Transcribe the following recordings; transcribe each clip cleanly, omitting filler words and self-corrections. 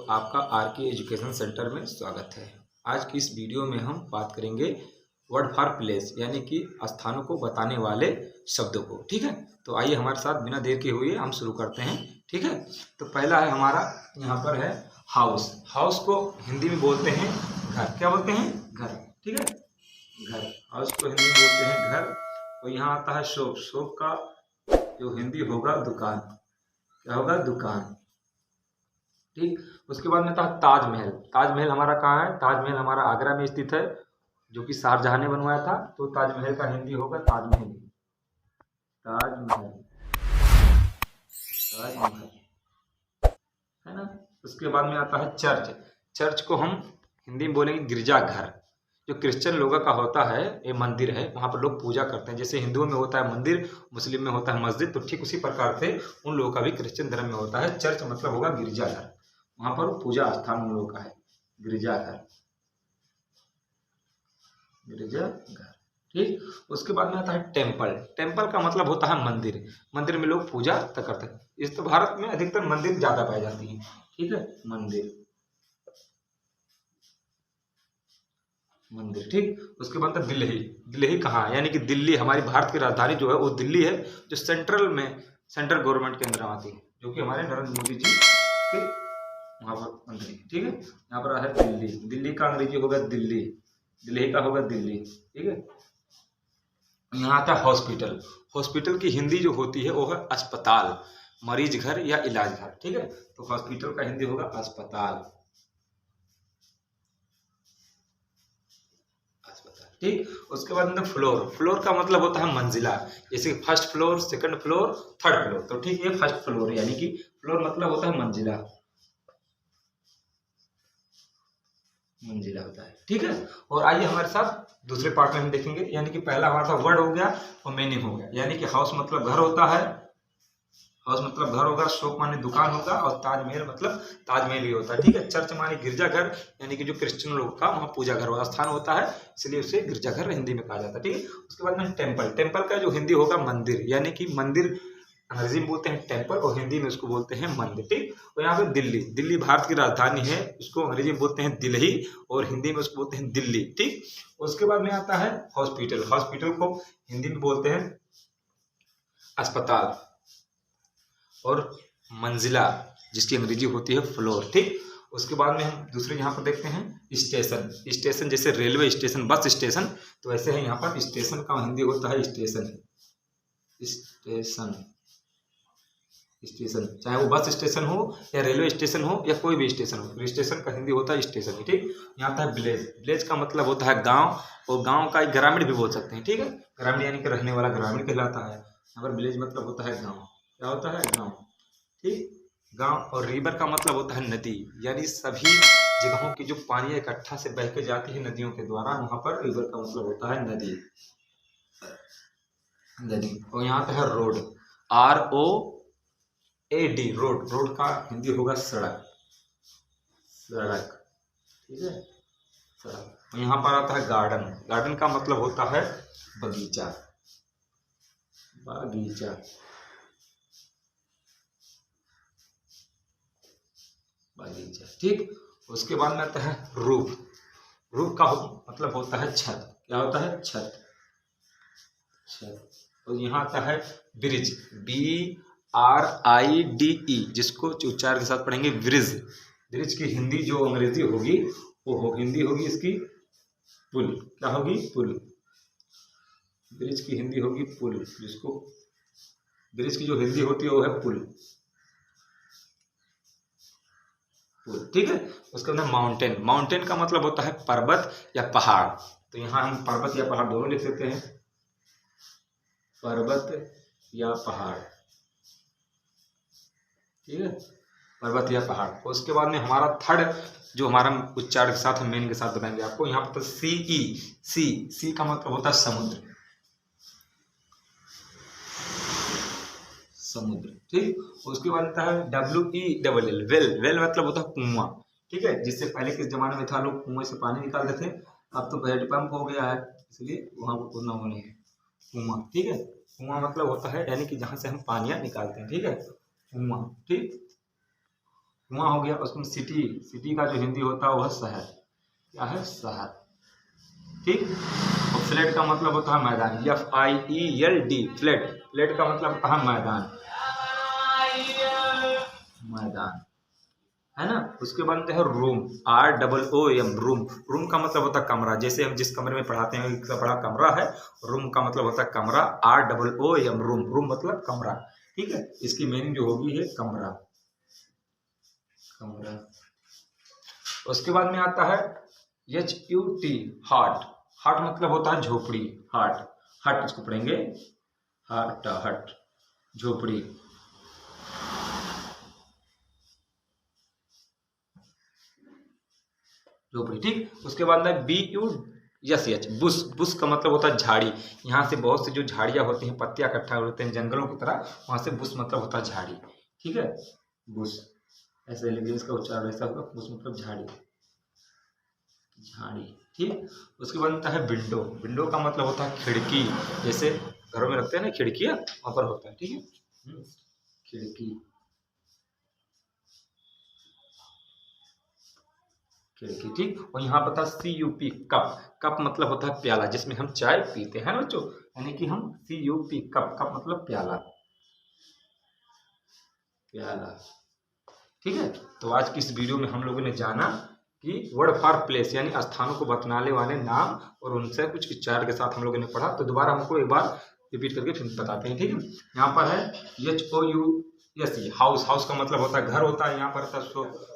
आपका R K education centre में स्वागत है। आज की इस वीडियो में हम बात करेंगे वर्ड फॉर प्लेस यानी कि स्थानों को बताने वाले शब्दों को। ठीक है, तो आइए हमारे साथ बिना देर के हुए हम शुरू करते हैं। ठीक है, तो पहला है हमारा यहाँ पर है हाउस। हाउस को हिंदी में बोलते हैं घर। क्या बोलते हैं? घर। ठीक है, घर। हाउस को हिंदी में बोलते हैं घर। और यहाँ आता है शॉप। शॉप का जो हिंदी होगा दुकान। क्या होगा? दुकान। ठीक, उसके बाद में था ताजमहल। ताजमहल हमारा कहाँ है? ताजमहल हमारा आगरा में स्थित है, जो कि शाहजहां ने बनवाया था। तो ताजमहल का हिंदी होगा ताजमहल। ताजमहल, ताजमहल, है ना। उसके बाद में आता है चर्च। चर्च को हम हिंदी में बोलेंगे गिरजाघर। जो क्रिश्चियन लोगों का होता है, ये मंदिर है, वहाँ पर लोग पूजा करते हैं। जैसे हिंदुओं में होता है मंदिर, मुस्लिम में होता है मस्जिद, तो ठीक उसी प्रकार से उन लोगों का भी क्रिश्चियन धर्म में होता है। चर्च मतलब होगा गिरजाघर, वहां पर पूजा स्थान उन लोगों का है, गिरजाघर। गिरजाघर। ठीक, उसके बाद में आता है टेम्पल। टेम्पल का मतलब होता है मंदिर। मंदिर में लोग पूजा करते हैं। इस तो भारत में अधिकतर मंदिर ज्यादा पाई जाती है। ठीक है, मंदिर, मंदिर। ठीक, उसके बाद दिल्ली। दिल्ली कहाँ है? यानी कि दिल्ली हमारी भारत की राजधानी जो है वो दिल्ली है, जो सेंट्रल गवर्नमेंट के अंदर आती है, जो कि हमारे नरेंद्र मोदी जी के वहां पर मंत्री। ठीक है, यहाँ पर है दिल्ली। दिल्ली का अंग्रेजी होगा दिल्ली। दिल्ली का होगा दिल्ली। ठीक है, यहाँ आता है हॉस्पिटल। हॉस्पिटल की हिंदी जो होती है वो है अस्पताल, मरीज घर या इलाज घर। ठीक है, तो हॉस्पिटल का हिंदी होगा अस्पताल। ठीक, उसके बाद में फ्लोर। फ्लोर का मतलब होता है मंजिला। जैसे first floor, second floor, third floor. तो ठीक है, फर्स्ट फ्लोर यानी कि फ्लोर मतलब होता है मंजिला। मंजिला होता है। ठीक है, और आइए हमारे साथ दूसरे पार्ट में हम देखेंगे। यानी कि पहला हमारा था वर्ड हो गया और मीनिंग हो गया। यानी कि हाउस मतलब घर होता है, हाउस मतलब घर होगा, शॉप माने दुकान होगा, और ताजमहल मतलब ताजमहल ही होता है। ठीक है, चर्च माने गिरजाघर, यानी कि जो क्रिश्चियन लोग का वहाँ पूजा घर स्थान होता है, इसलिए उसे गिरजाघर हिंदी में कहा जाता है। ठीक है, उसके बाद में टेम्पल। टेम्पल का जो हिंदी होगा मंदिर, यानी कि मंदिर अंग्रेजी में बोलते हैं टेम्पल और हिंदी में उसको बोलते हैं मंदिर। ठीक, और यहाँ पे दिल्ली। दिल्ली भारत की राजधानी है, उसको अंग्रेजी में बोलते हैं दिल्ली और हिंदी में उसको बोलते हैं दिल्ली। ठीक, उसके बाद में आता है हॉस्पिटल। हॉस्पिटल को हिंदी में बोलते हैं अस्पताल, और मंजिला जिसकी अंग्रेजी होती है फ्लोर। ठीक, उसके बाद में हम दूसरे यहाँ पर देखते हैं स्टेशन। स्टेशन जैसे रेलवे स्टेशन, बस स्टेशन, तो ऐसे है यहाँ पर स्टेशन का हिंदी होता है स्टेशन। स्टेशन, स्टेशन चाहे वो बस स्टेशन हो या रेलवे स्टेशन हो या कोई भी स्टेशन हो, स्टेशन का हिंदी होता है स्टेशन। ठीक, यहाँ आता है विलेज। विलेज का मतलब होता है गांव, और गांव का एक ग्रामीण भी बोल सकते हैं। ठीक है, ग्रामीण यानी कि रहने वाला ग्रामीण कहलाता है। यहाँ पर विलेज मतलब होता है गांव। क्या होता है? गांव। ठीक, गांव। और रिवर का मतलब होता है नदी, यानी सभी जगहों की जो पानी इकट्ठा से बह के जाती है नदियों के द्वारा, वहां पर रिवर का मतलब होता है नदी, नदी। और यहाँ पे है रोड, ROAD, रोड। रोड का हिंदी होगा सड़क, सड़क। ठीक है, सड़क। और यहाँ पर आता है गार्डन। गार्डन का मतलब होता है बगीचा, बगीचा, बगीचा। ठीक, उसके बाद में आता है रूफ। रूफ का मतलब होता है छत। क्या होता है? छत, छत। और यहाँ आता है ब्रिज, BRIDE, जिसको उच्चार के साथ पढ़ेंगे ब्रिज। ब्रिज की हिंदी जो अंग्रेजी होगी वो हिंदी होगी इसकी पुल। क्या होगी? पुल। ब्रिज की हिंदी होगी पुल, जिसको ब्रिज की जो हिंदी होती है वो है पुल, पुल। ठीक है, उसके बाद माउंटेन। माउंटेन का मतलब होता है पर्वत या पहाड़। तो यहाँ हम पर्वत या पहाड़ दोनों लिख सकते हैं, पर्वत या पहाड़। ठीक है, पर्वत या पहाड़। उसके बाद में हमारा थर्ड जो हमारा उच्चार के साथ हम मेन के साथ बताएंगे आपको। यहाँ पर CE, सी का मतलब होता है समुद्र, समुद्र। ठीक, उसके बाद आता है WELL, वेल। वेल मतलब होता है कुआं। ठीक है, जिससे पहले के जमाने में था लोग कुएं से पानी निकालते थे, अब तो हेडपंप हो गया है, इसलिए वहां को कुआं होने है, कुआं। ठीक है, कुआं मतलब होता है यानी कि जहां से हम पानियां निकालते हैं। ठीक है, कुआं। ठीक, कुआं हो गया। उसमें सिटी, सिटी का जो हिंदी होता है वह शहर, क्या है, शहर, ठीक। और फ्लैट का मतलब होता है मैदान, FIELD, फ्लैट, फ्लैट का मतलब होता है मैदान, मैदान, है ना। उसके बाद है रूम, ROOM, रूम, रूम का मतलब होता है कमरा। जैसे हम जिस कमरे में पढ़ाते हैं एक बड़ा कमरा है, रूम का मतलब होता है कमरा, ROOM, रूम, रूम मतलब कमरा, ठीक है। इसकी मीनिंग जो होगी है कमरा, कमरा। उसके बाद में आता है HUT, हार्ट, हार्ट मतलब होता है झोपड़ी, हार्ट, हट इसको पढ़ेंगे, हट, हट, झोपड़ी, झोपड़ी, ठीक। उसके बाद में BUSH, बुश, बुश का मतलब होता है झाड़ी। यहाँ से बहुत सी जो झाड़ियाँ होती हैं, पत्तियाँ इकट्ठा होते हैं जंगलों की तरह, वहाँ से बुश मतलब होता है झाड़ी, ठीक है, बुश, ऐसे लिखिए, इसका उच्चारण ऐसा होगा, बुश मतलब झाड़ी, झाड़ी, ठीक। उसके बाद होता है विंडो, विंडो का मतलब होता है खिड़की, जैसे घरों में रखते हैं ना खिड़कियाँ, वहाँ पर होता है, ठीक है, खिड़की, खिड़की, ठीक। और यहाँ पर था CUP, कप, कप मतलब होता है प्याला, जिसमें हम चाय पीते हैं ना बच्चों, यानी कि हम CUP, कप, कप मतलब प्याला, प्याला, ठीक है। तो आज की इस वीडियो में हम लोगों ने जाना कि वर्ड फॉर प्लेस यानी स्थानों को बतलाने वाले नाम, और उनसे कुछ उच्चारण के साथ हम लोगों ने पढ़ा। तो दोबारा हमको एक बार रिपीट करके फिर बताते हैं, ठीक है। यहाँ पर है HOUSE, हाउस, हाउस का मतलब होता है घर होता है। यहाँ पर था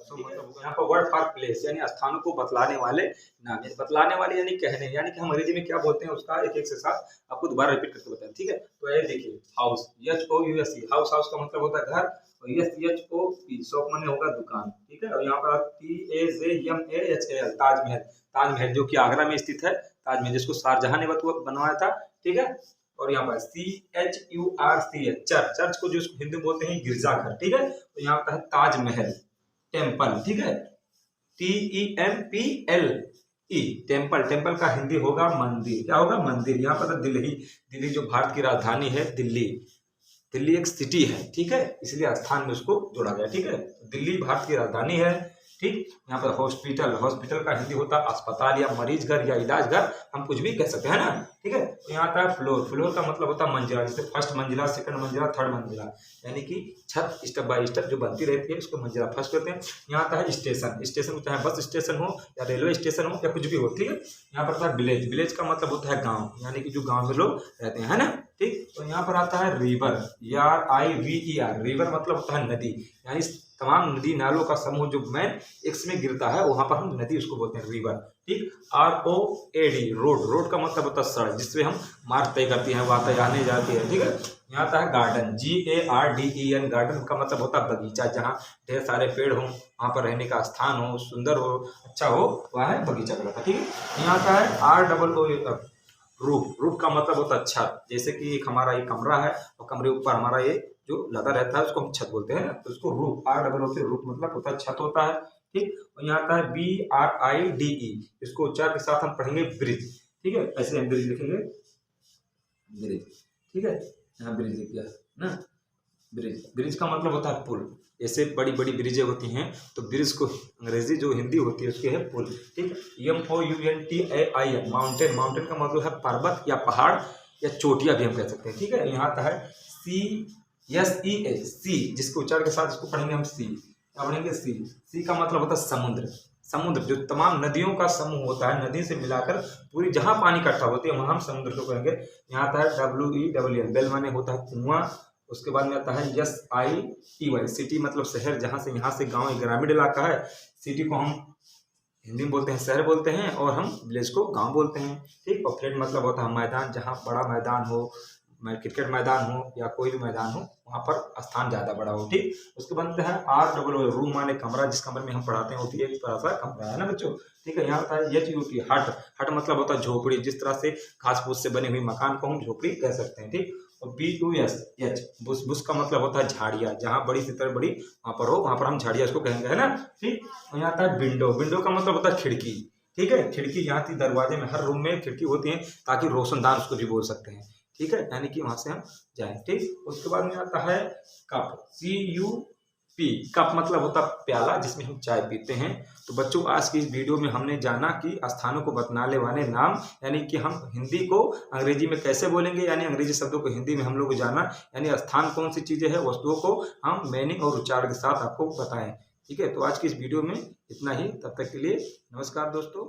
मतलब यहाँ पर वर्ड फॉर प्लेस यानी स्थानों को बतलाने वाले नाम, बतलाने वाले यानी कहने, यानी कि हम अंग्रेजी में क्या बोलते हैं उसका एक एक से साथ आपको दोबारा रिपीट करके बताएं, ठीक है। तो ये देखिए, हाउस, HOUSE, हाउस, हाउस का मतलब होता है घर, और SHOP, शॉप माने होगा दुकान, ठीक है। और यहाँ पर TAZMAHAL, ताजमहल, ताजमहल जो कि आगरा में स्थित है, ताजमहल जिसको शाहजहां ने बनवाया था, ठीक है। और यहाँ पर CHURCH, चर्च, चर्च को जो हिंदू बोलते हैं गिरजाघर, ठीक है। तो यहाँ पर है ताजमहल, टेम्पल, ठीक है, TEMPLE, टेम्पल, टेम्पल का हिंदी होगा मंदिर, क्या होगा, मंदिर। यहाँ पर दिल्ली, दिल्ली जो भारत की राजधानी है, दिल्ली, दिल्ली एक सिटी है, ठीक है, इसलिए स्थान में उसको जोड़ा गया, ठीक है। दिल्ली भारत की राजधानी है, ठीक। यहाँ पर हॉस्पिटल, हॉस्पिटल का हिंदी होता है अस्पताल या मरीज घर या इलाज घर, हम कुछ भी कह सकते हैं ना, ठीक है। तो यहाँ आता है फ्लोर, फ्लोर का मतलब होता है मंजिला, जैसे फर्स्ट मंजिला, सेकंड मंजिला, थर्ड मंजिला, यानी कि छत स्टेप बाय स्टेप जो बनती रहती है उसको मंजिला फर्स्ट कहते हैं। यहाँ आता है स्टेशन, स्टेशन चाहे बस स्टेशन हो या रेलवे स्टेशन हो या कुछ भी हो, ठीक है। यहाँ पर आता है विलेज, विलेज का मतलब होता है गाँव, यानी कि जो गाँव में लोग रहते हैं, है ना, ठीक। तो यहाँ पर आता है रिवर, RIVER, रिवर मतलब होता है नदी, यानी तमाम नदी नालों का समूह जो मैन एक्स में गिरता है वहां पर हम नदी उसको बोलते हैं रिवर, ठीक। ROAD, रोड, रोड का मतलब होता है सड़क, जिससे हम मार्ग तय करते हैं, वाता आने जाती है, ठीक है। यहाँ आता है गार्डन, GARDEN, गार्डन का मतलब होता है बगीचा, जहाँ ढेर सारे पेड़ हो, वहाँ पर रहने का स्थान हो, सुंदर हो, अच्छा हो, वह है बगीचा कहलाता है, ठीक है। यहाँ आता है ROOF, रूफ, रूफ का मतलब होता है छत, जैसे कि एक हमारा ये कमरा है और कमरे ऊपर हमारा ये जो लगा रहता है उसको हम छत बोलते हैं ना, तो उसको रूफ, ROOF, रूफ मतलब होता है छत होता है, ठीक। और यहाँ आता है BRIDE, इसको उच्चार के साथ हम पढ़ेंगे ब्रिज, ठीक है, ऐसे हम ब्रिज लिखेंगे, ब्रिज, ठीक है, यहाँ ब्रिज लिख दिया ना, ब्रिज, ब्रिज का मतलब होता है पुल, ऐसे बड़ी बड़ी ब्रिजें होती हैं तो ब्रिज को अंग्रेजी जो हिंदी होती है उसके है पुल, ठीक। MOUNTAIN, माउंटेन, माउंटेन का मतलब है पर्वत या पहाड़ या चोटियां भी हम कह सकते हैं, ठीक है। यहाँ आता है CSEA, सी, जिसके उच्चारण के साथ इसको पढ़ेंगे हम सी, क्या पढ़ेंगे, सी, सी का मतलब होता है समुद्र, समुद्र जो तमाम नदियों का समूह होता है, नदी से मिलाकर पूरी जहां पानी इकट्ठा होती है वहां हम समुद्र को कहेंगे। यहाँ आता है WELL, बेल माने होता है कुआं। उसके बाद में आता है SITY, सिटी मतलब शहर, जहाँ से यहाँ से गांव एक ग्रामीण इलाका है, सिटी को हम हिंदी में बोलते हैं शहर बोलते हैं, और हम विलेज को गांव बोलते हैं, ठीक। और फ्लैट मतलब होता है मैदान, जहाँ बड़ा मैदान हो, क्रिकेट मैदान हो या कोई भी मैदान हो, वहाँ पर स्थान ज़्यादा बड़ा हो, ठीक। उसके बाद है ROO, रूम माने कमरा, जिस कमरे में हम पढ़ाते हैं होती है एक तरह सा कमरा, है ना बच्चों, ठीक है। यहाँ आता है HUT, हट, हट मतलब होता है झोपड़ी, जिस तरह से घास फूस से बनी हुई मकान को हम झोपड़ी कह सकते हैं, ठीक। और BUSH, बुश, बुश का मतलब होता है झाड़ियाँ, जहाँ बड़ी से तरह बड़ी वहाँ पर हो, वहाँ पर हम झाड़ियाँ उसको कहेंगे, है ना, ठीक। और यहाँ आता है विंडो, विंडो का मतलब होता है खिड़की, ठीक है, खिड़की, यहाँ की दरवाजे में हर रूम में खिड़की होती है ताकि रोशनदान उसको भी बोल सकते हैं, ठीक है, यानी कि वहां से हम जाएं, ठीक। उसके बाद में आता है कप, CUP, पी, कप मतलब होता प्याला जिसमें हम चाय पीते हैं। तो बच्चों आज की इस वीडियो में हमने जाना कि स्थानों को बतलाने वाले नाम, यानी कि हम हिंदी को अंग्रेजी में कैसे बोलेंगे, यानी अंग्रेजी शब्दों को हिंदी में हम लोग जाना, यानी स्थान कौन सी चीजें हैं, वस्तुओं को हम मीनिंग और उच्चारण के साथ आपको बताएं। ठीक है, तो आज की इस वीडियो में इतना ही। तब तक के लिए नमस्कार दोस्तों।